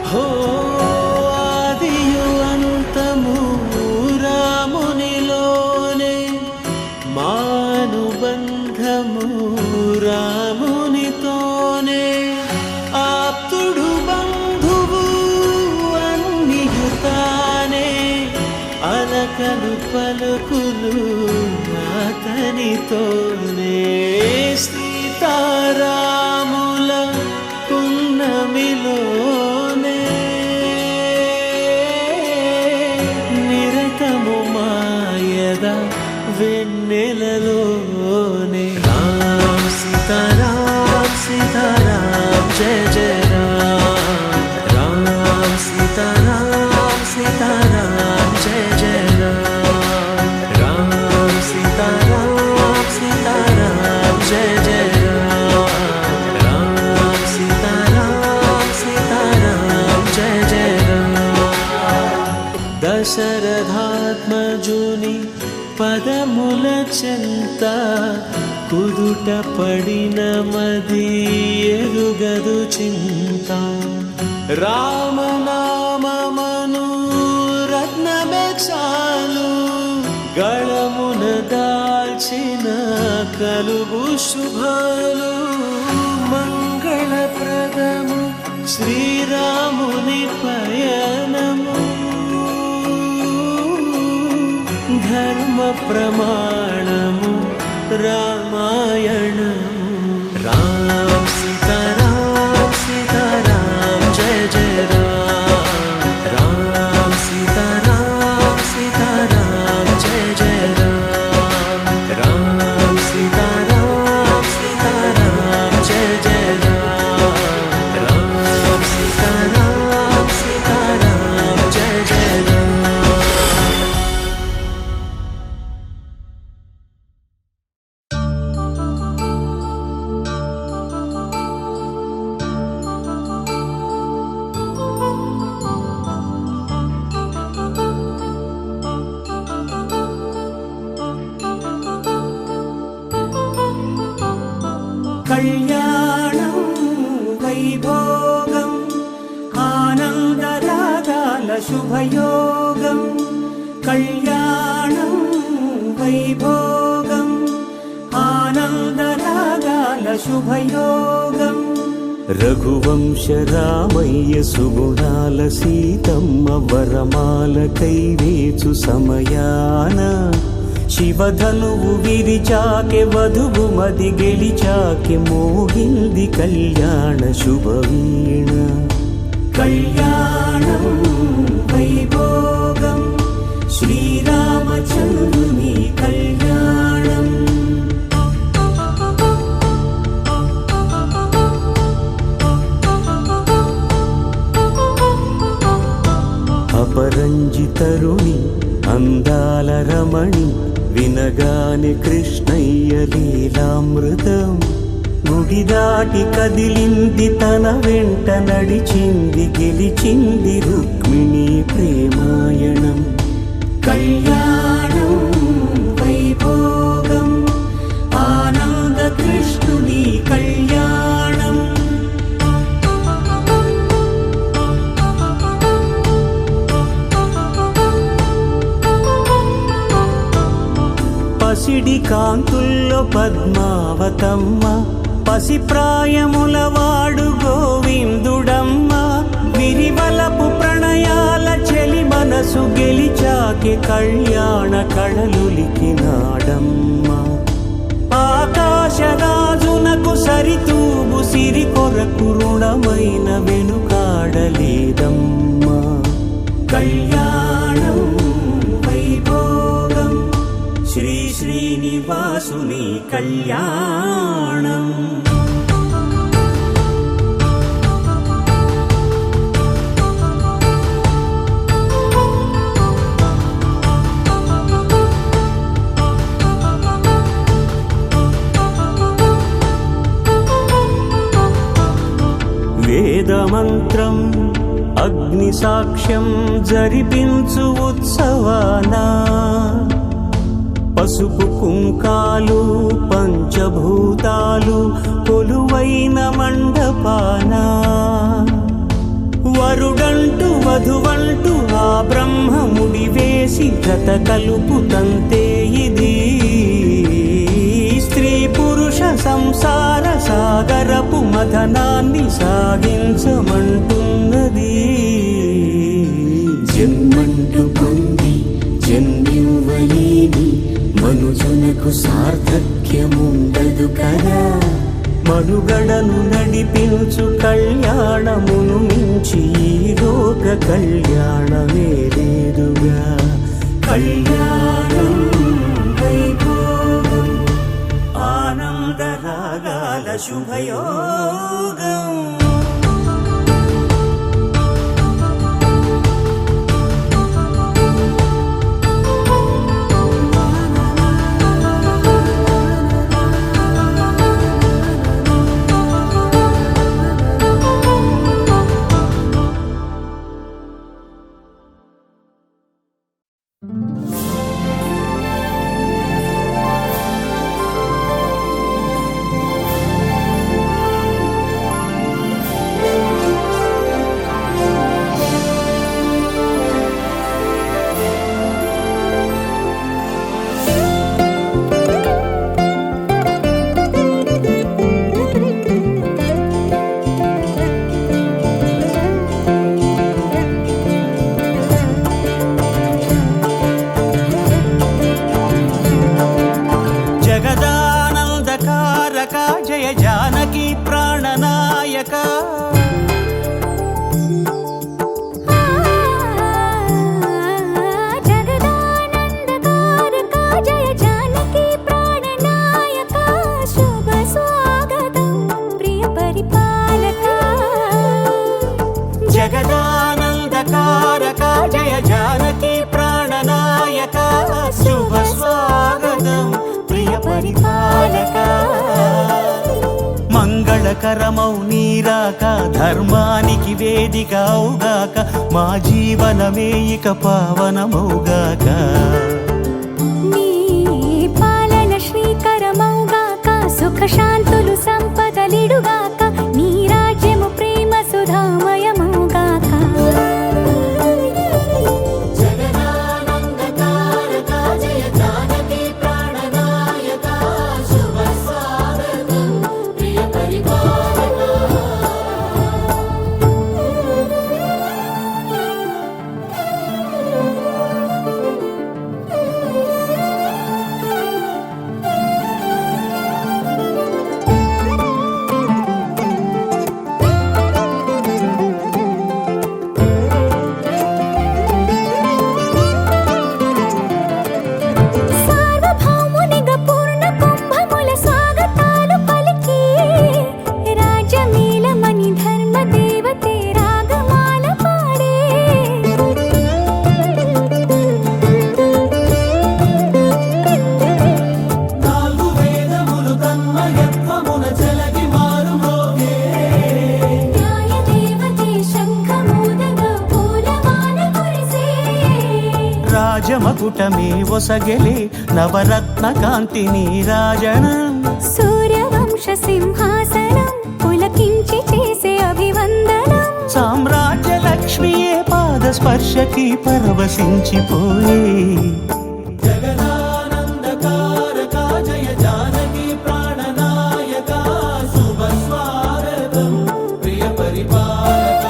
హో ఆదియు అంతము రామునిలోనే, మానుబంధము రామునితోనే, ఆప్తుడు బంధువు అన్నియుతానే, అలకలు పలుకులు అతనితోనే. సీతారాముల పున్నమిలోనే, నిరతము మాయద వెన్నెలలోనే. రామ్ సీతారాం సీతారాం జయ జయ రామ్, రామ్ సీతారాం సీతారాం జయ జయ రామ్, రామ్ సీతారాం సీతారాం జయ జయ రామ్, రామ్ సీతారాం సీతారాం జయ జయ రామ్. దశరథాత్మజుని పదముల చెంత కుదుట పడిన మది ఎరుగదు చింత. రామనామమను రత్నమే చాలు, గళమున దాల్చిన కలుగు శుభాలు. మంగళప్రదము శ్రీరాముని పయనము, ధర్మ ప్రమాణము రామాయణము. రామ్ సీతారాం సీతారాం జయ జయ రామ్, రామ్ సీతారాం సీతారాం జయ జయ రామ్, రామ్ సీతారాం సీతారాం జయ జయ రామ్, రామ్ సీతారాం సీతారాం జయ జయ రామ్. కళ్యాణం వైభోగం ఆనందరాగాల శుభయోగం, కళ్యాణం వైభోగం ఆనందరాగాల శుభయోగం. రఘువంశ రామయ్య సుగుణాల సీతమ్మ వరమాల కైవేచు సమయాన, శివధనువు విరిచాకె వధువు మది గెలిచాకె మోగింది కళ్యాణ శుభవీణ. కళ్యాణం వైభోగం శ్రీరామచంద్రుని కళ్యాణం. అపరంజి తరుణి అందాల రమణి, వినగానే కృష్ణయ్య లీలామృతం. గుడి దాటి కదిలింది తన వెంట నడిచింది, గెలిచింది రుక్మిణి ప్రేమాయణం. కళ్యాణం వైభోగం ఆనంద కృష్ణుని కళ్యాణం. పసిడి కాంతుల్లో పద్మావతమ్మ, పసిప్రాయముల వాడు గోవిందుడమ్మ. విరివలపు ప్రణయాల చెలి మనసు గెలిచాకే కళ్యాణ కళలులికినాడమ్మ. ఆకాశరాజునకు సరితూబు సిరి కొరకు రుణమైన వెనుకాడలేదమ్మా. కళ్యాణం వైభోగం శ్రీ శ్రీనివాసుని కళ్యాణం. వేదమంత్రం అగ్ని సాక్ష్యం జరిపించు ఉత్సవానా, పసుపు కుంకాలు పంచభూతాలు కొలువైన మండపానా. వరుడ వధువంటూ ఆ బ్రహ్మముడి వేసి జత కలుపుతంతే ఇది స్త్రీ పురుష సంసార సాగరపు మథనాన్ని సాగించమంటున్నది. జన్మంటూ పొంది జన్మివ్వలేని మనుజునకు సార్థక్యముండదు కదా. మనుగడను నడిపించు కళ్యాణమును మించి ఈ లోక కళ్యాణమే లేదుగా. కళ్యాణం వైభోగం ఆనందరాగాల శుభయోగం. జగదానందకారక జయ జానకి ప్రాణనాయక. జగదానందకారక జయ జానకి ప్రాణనాయక. శుభ స్వాగతం ప్రియ పరిపాలక. జగదానందకారక జయ జానకి ప్రాణనాయక. శుభ స్వాగతం ప్రియ పరిపాలక. మంగళకరమౌ నీరాక ధర్మానికి వేదిక అవుగాక. మా జీవనమే ఇక పావనమౌగాక. నీ పాలన శ్రీకరమౌగాక. సుఖ శాంతులు సంపదలిడుగాక. నీ రాజ్యము ప్రేమ సుధామయమౌగాక. జగదానందకారక జయ జానకి ప్రాణనాయక. శుభ స్వాగతం ప్రియ పరిపాలక. సార్వభౌమునిగా పూర్ణ కుంభముల స్వాగతాలు పలికి. రాజమేళమణి ధర్మ దేవతే రాగమాల పాడే. నాలుగు వేదములు తన్మయత్వమున చెలగి మారుమోగే. న్యాయ దేవతే శంఖమూదగా పూలమాల కురిసే. రాజమకుటమే ఒసగెలే నవరత్న కాంతి నీరాజనం. సూర్యవంశ సింహాసనం పులకించి చేసే అభివందనం. సామ్రాజ్య లక్ష్మియే పాద స్పర్శకి పరవశించిపోయే. జగదానందకారక జయ జానకి ప్రాణనాయక. శుభ స్వాగతం ప్రియ పరిపాలక.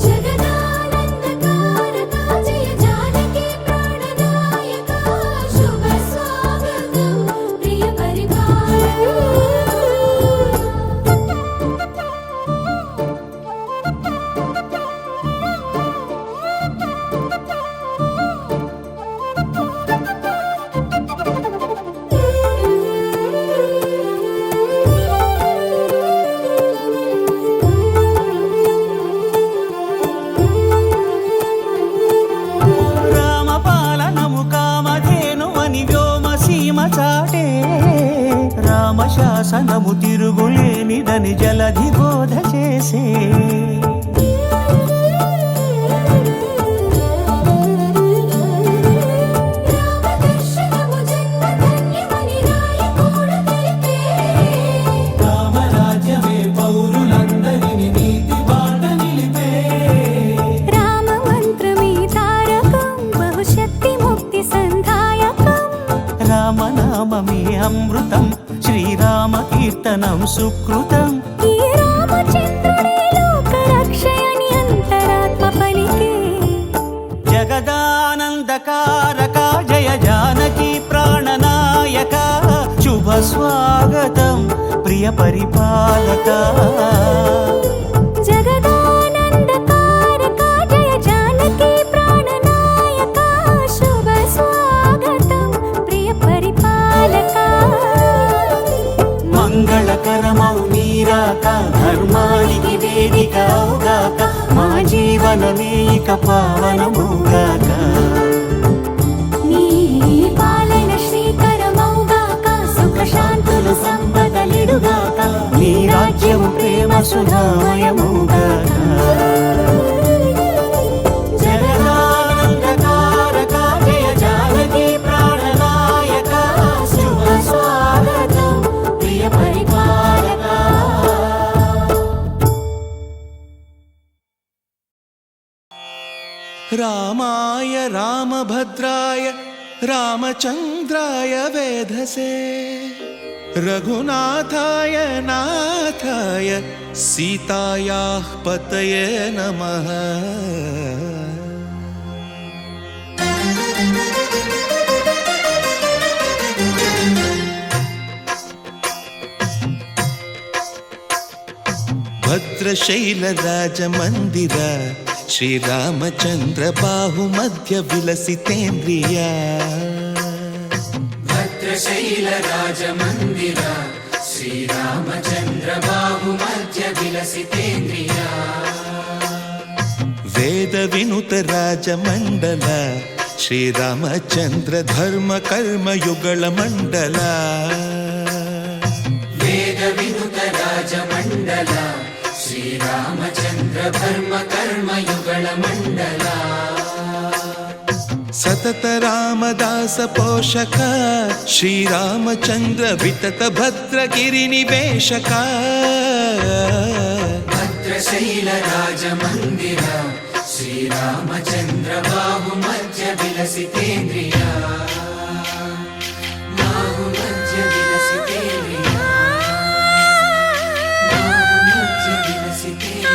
జగదానందకారక జయ జానకి ప్రాణనాయక. శుభ స్వాగతం ప్రియ పరిపాలక. రామపాలనము కామధేను అని వ్యోమసీమ చాటే. రామశాసనము తిరుగులేనిదని జలధి బోధ చేసే. రామదర్శనము జన్మధన్యమని రాయకూడ తెలిపే. రామరాజ్యమే పౌరులందరిని నీతి బాట నిలిపే. సుకృతం. ఈ రామచంద్రుడే లోకరక్షయని అంతరాత్మ పలికే. జగదానందకారక జయ జానకి ప్రాణనాయక శుభ స్వాగతం ప్రియ పరిపాలక. జగదానందకారక జయ జానకి ప్రాణనాయక శుభ స్వాగతం ప్రియ పరిపాలక. మంగళకరమౌ నీరాక ధర్మానికి వేదిక అవుగాక మా జీవనమే ఇక పావనమౌగాక. నీ పాలన శ్రీకరమౌగాక సుఖ శాంతులు సంపదలిడుగాక. నీ రాజ్యము ప్రేమ సుధామయమౌగాక. జగదానందకారక జయ జానకి ప్రాణనాయక శుభ స్వాగతం ప్రియ పరిపాలక. రామాయ రామభద్రాయ రామచంద్రాయ వేధసే రఘునాథాయ నాథాయ సీతాయాః పతయే నమః. భద్రశైలరాజమందిర శ్రీరామచంద్ర బాహుమధ్య విలసితేంద్రియ. భద్రశైలరాజమందిర శ్రీరామచంద్ర బాహుమధ్య విలసితేంద్రియ. వేద వినుత రాజమండల శ్రీరామచంద్ర ధర్మ కర్మ యుగళ మండల. వేద వినుత రాజమండల శ్రీరామచంద్ర ధర్మ కర్మ యుగళ మండల. సతత రామదాస పోషక శ్రీరామచంద్ర వితత భద్రగిరి నివేశక. భద్రశైలరాజమందిర శ్రీరామచంద్ర బాహుమధ్య విలసితేంద్రియ. బాహుమధ్య విలసితేంద్రియ. బాహుమధ్య విలసితేంద్రియ.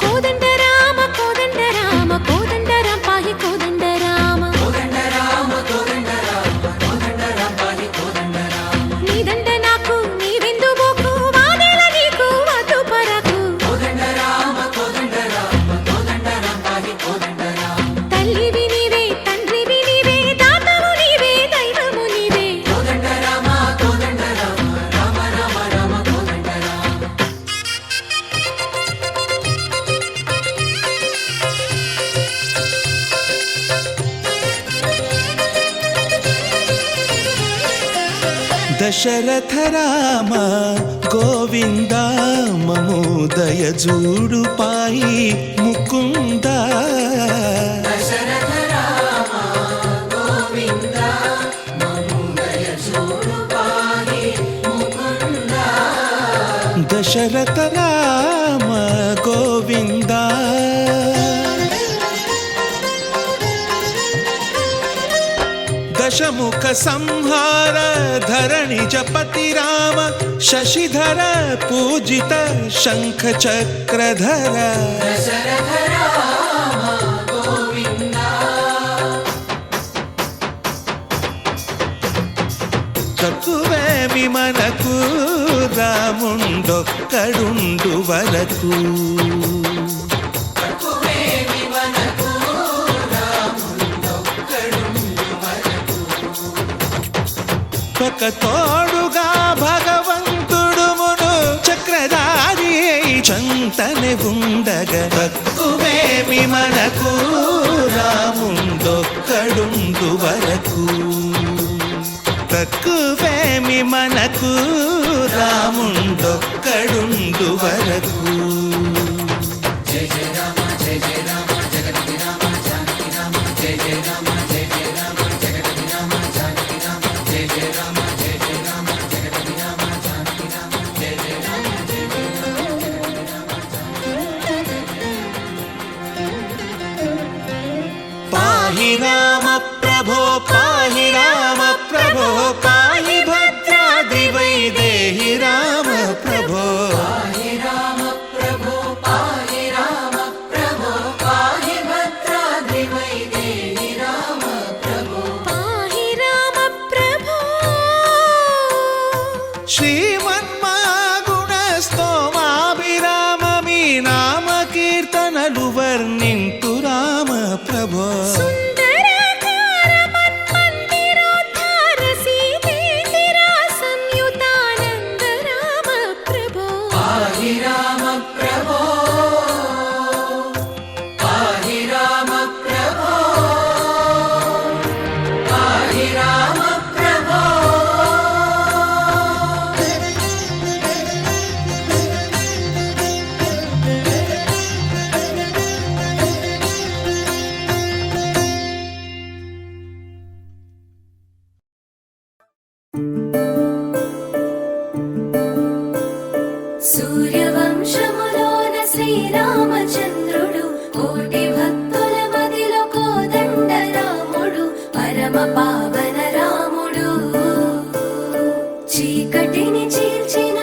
కోదండ రామ కోదండ రామ కోదండ రామ పాహి కోదండ రామ. కోదండ రామ కోదండ రామ కోదండ రామ పాహి కోదండ రామ. నీదండ నాకు నీవెందు బోకు వాదేల నీకు వద్దు పరకు. కోదండ రామ కోదండ రామ కోదండ రామ పాహి కోదండ రామ. తల్లివి నీవే తండ్రివి నీవే దాతవు నీవే దైవము నీవే. కోదండ రామ కోదండ రామ రామ రామ రామ కోదండ రామ. దశరథ రామ గోవింద మమోదయ జూడు పాయి ముకుంద. దశరథ రామ గోవింద మముదయ చూడు పాహి ముకుంద. దశరథ రామ గోవింద. దశముఖ సంహార ధరణి జపతి రామ శశిధర పూజిత శంఖ చక్రధర. దశరథ రామ గోవింద. తక్కువేమి మనకు రాముండొక్కడుండు వరకు. తక్కువేమి మనకు రాముండొక్కడుండు వరకు. ఒక తోడుగా భగవంతుడు మును చక్రధారి చంతనే ఉండగా. తక్కువేమి మనకు రాముండొక్కడుండు వరకు. తక్కువేమి మనకు రాముండొక్కడుండు వరకు. జయ జయ రామ జయ జయ రామ జగతి రామ జానకి రామ జయ జయ రామ జయ జయ రామ జగతి రామ జానకి రామ జయ జయ రామ జయ జయ రామ జగతి రామ జానకి రామ జయ జయ రామ జయ జయ రామ జగతి రామ. పాహి రామ ప్రభు పావన రాముడు చీకటిని చీల్చిన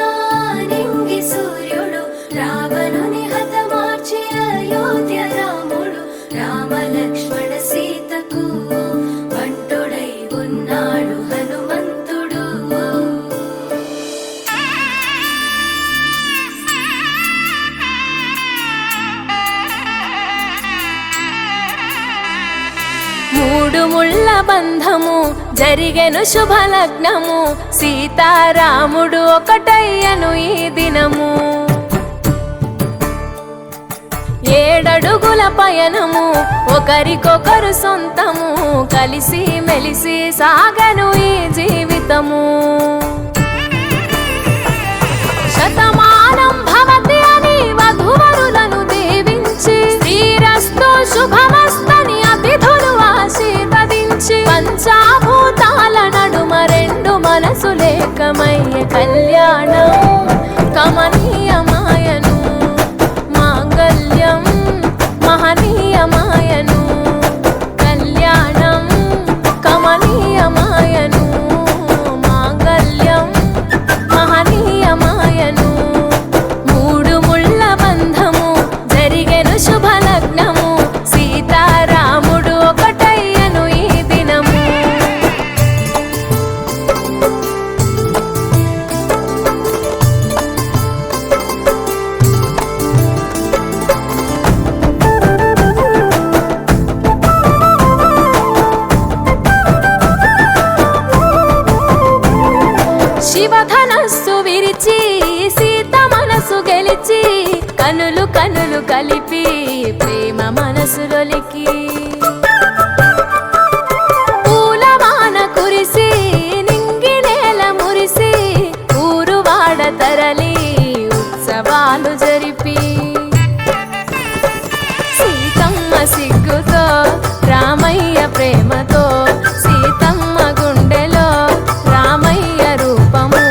నింగి సూర్యుడు రావణుని హతమార్చి అయోధ్య రాముడు రామ లక్ష్మణ సీతకు వంటుడై ఉన్నాడు హనుమంతుడు మూడు ముళ్ళ బంధము జరిగెను శుభలగ్నము సీతారాముడు ఒకటయ్యను ఈ దినము 7 అడుగుల పయనము ఒకరికొకరు సొంతము కలిసి మెలిసి సాగను ఈ జీవితము శతమానం భవతి అని వధువరులను దీవించి శ్రీరస్తు శుభమస్తని అతిథులు ఆశీర్వదించి పంచాభూతాల నడుమ 2 మనసులేకమయ్యే కళ్యాణం కమనీయమాయను మాంగళ్యం మహనీయమాయను కళ్యాణం కమనీయమాయను మాంగళ్యం మహనీయమాయను మూడు ముళ్ళ బంధము జరిగెను శుభలగ్నము సీతారాముడు ఒకటయ్యను ఈ దినము శివధనస్సు విరిచి సీత మనసు గెలిచి కనులు కనులు కలిపి ప్రేమ మనసులొలికి పూలవాన కురిసి నింగి నేల మురిసి ఊరువాడ తరలి ఉత్సవాలు జరిపి సీతమ్మ సిగ్గుతో రామయ్య ప్రేమతో సీతమ్మ గుండెలో రామయ్య రూపము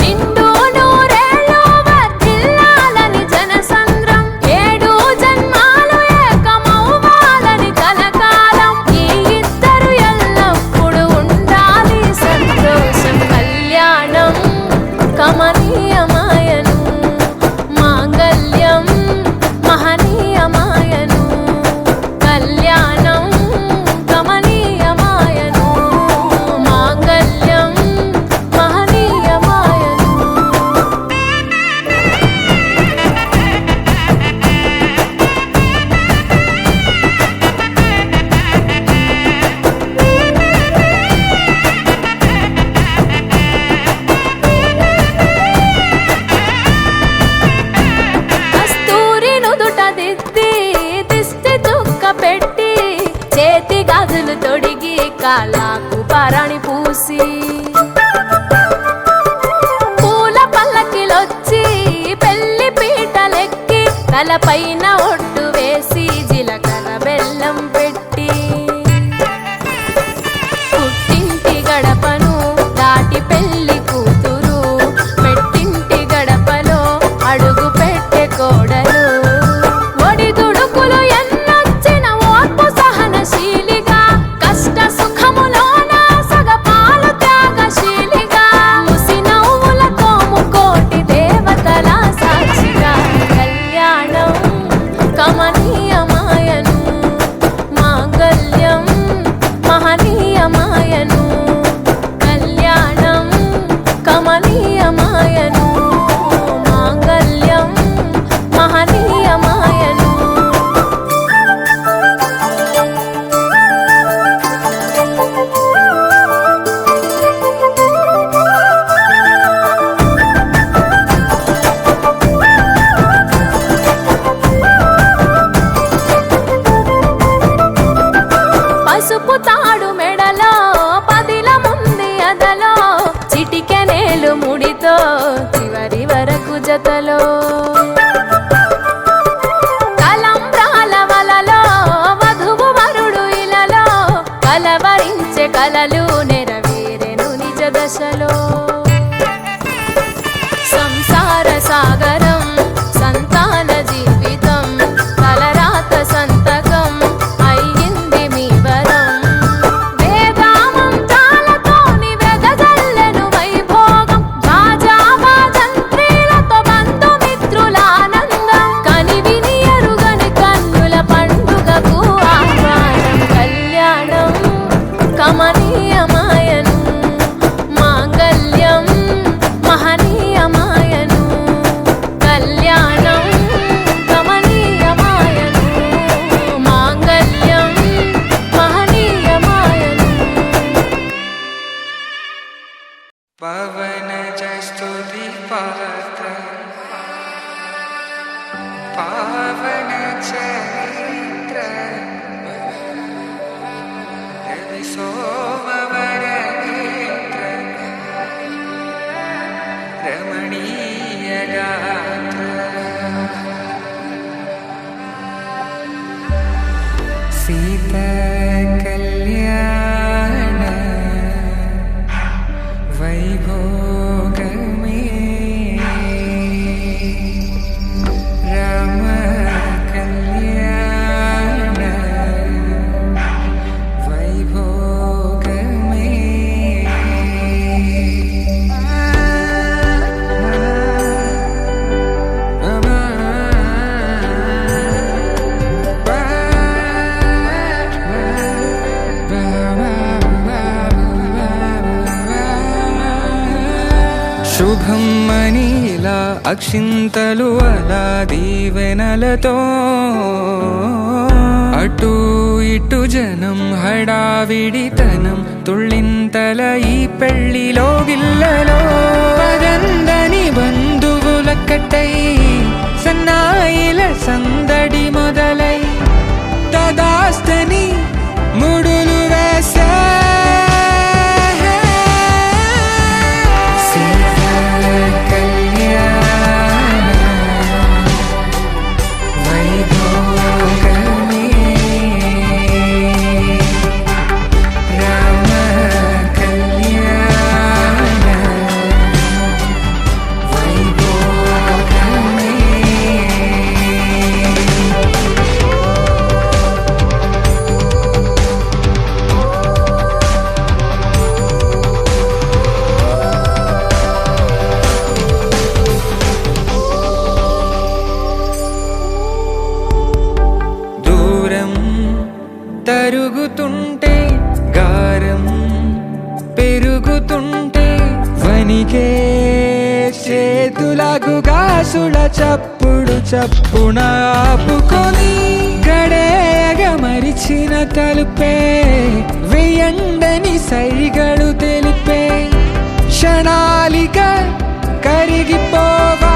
నిండు నూరేళ్ళు వర్ధిల్లాలని జనసంద్రం 7 జన్మాలు ఏకమవ్వాలని కలకాలం ఈ ఇద్దరు ఎల్లప్పుడూ ఉండాలి సంతోషం కళ్యాణం కమనీయమాయను మాంగళ్యం మహనీయమాయను కళ్యాణం కమనీయమాయను మాంగళ్యం మహనీయమాయను కస్తూరి నుదుట దిద్ది దిష్టి చుక్క పెట్టి చేతి గాజులు తొడిగి కాలాకు పారాణి పూసి పూల పల్లకిలొచ్చి పెళ్లి పీటలెక్కి తలపైన ఒట్టు వేసి జీలకర్ర బెల్లం పెట్టి పుట్టింటి గడపను దాటి పెళ్లి కూతురు పెట్టింటి గడపలో అడుగు పెట్టే కోడలు ఒడిదుడుకులు ఎన్నొచ్చిన ఓర్పు సహనశీలిగా కష్ట సుఖములోన సగపాలు త్యాగశీలిగా ముసి నవ్వులతో ముకోటి దేవతల సాక్షిగా కళ్యాణం కమనీయమాయను మాంగళ్యం మహనీయమాయను కళ్యాణం కమనీయమాయను మాంగళ్యం మహనీయమాయను పసుపు తాడు మెడలో పదిల ముంది అదలో చిటికెనేలు ముడితో చివరి వరకు జతలో తలంబ్రాల వలలో వధువు వరుడు ఇలలో కలవరించే కలలు నెరవేరెను నిజ దశలో సంసార సాగరం సంతాన జీవితం తలరాత సంతకం అయ్యింది మీ వరం వేదా కమనీయమాయను మాంగళ్యం మహనీయమాయను కళ్యాణం కమనీయమాయను మాంగళ్యం మహనీయమాయను పవన జస్తుతి పాత్ర పావన చరిత్ర రవి సోమవర నేత్ర రమణీయ గాత్ర సీత కళ్యాణ వైభోగమే రామ కళ్యాణ వైభోగమే శుభం మనీలా అక్షింతలు అలా దీవెనలతో అటు ఇటు జనం హడావిడితనం తుళ్ళింతల ఈ పెళ్లిలో గిల్లలో పదందని బంధువుల కట్టై సన్నాయిల సందడి మొదలై తదాస్తని ముడులు వేసా తరుగుతుంటే గారం పెరుగుతుంటే వనికే చేతులకు గాసుల చప్పుడు చప్పున ఆపుకొని గడేయగ మరిచిన తలుపే వెయ్యండని సైగడు తెలిపే క్షణాలిక కరిగిపోవా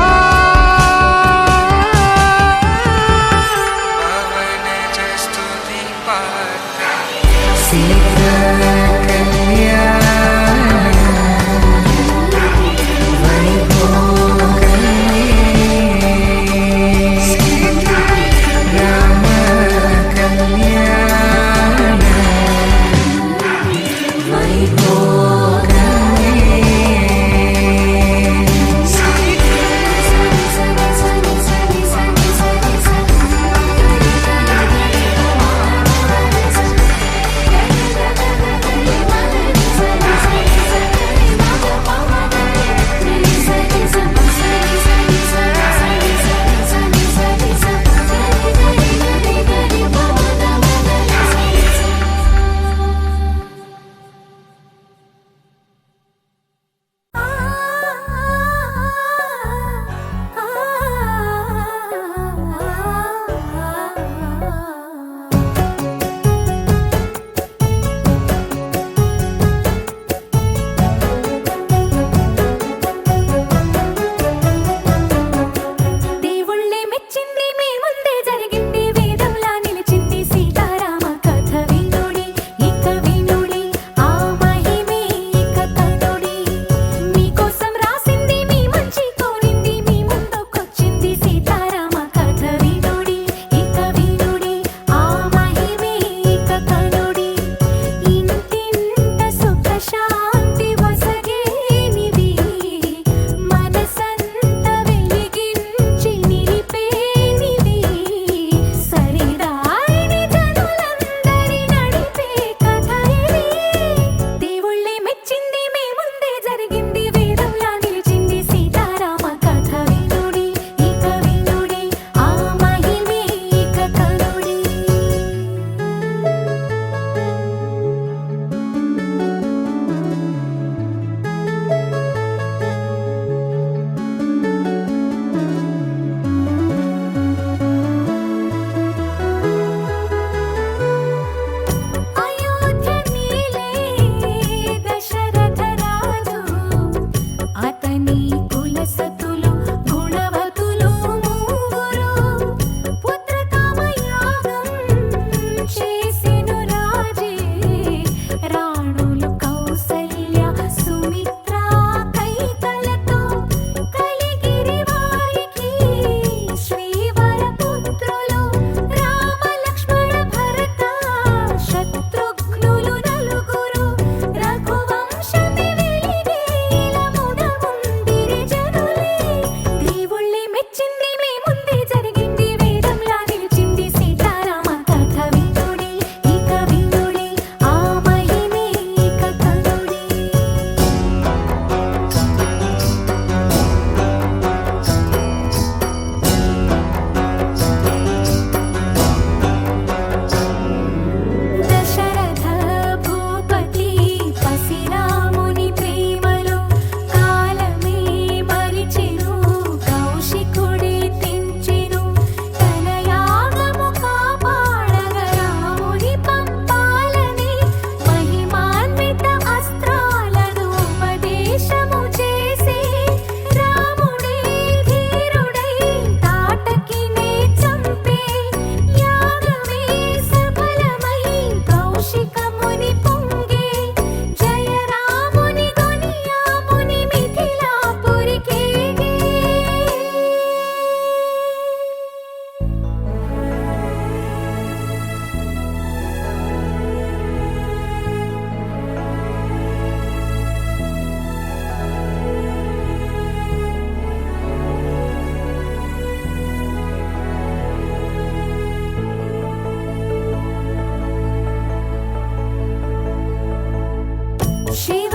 శివ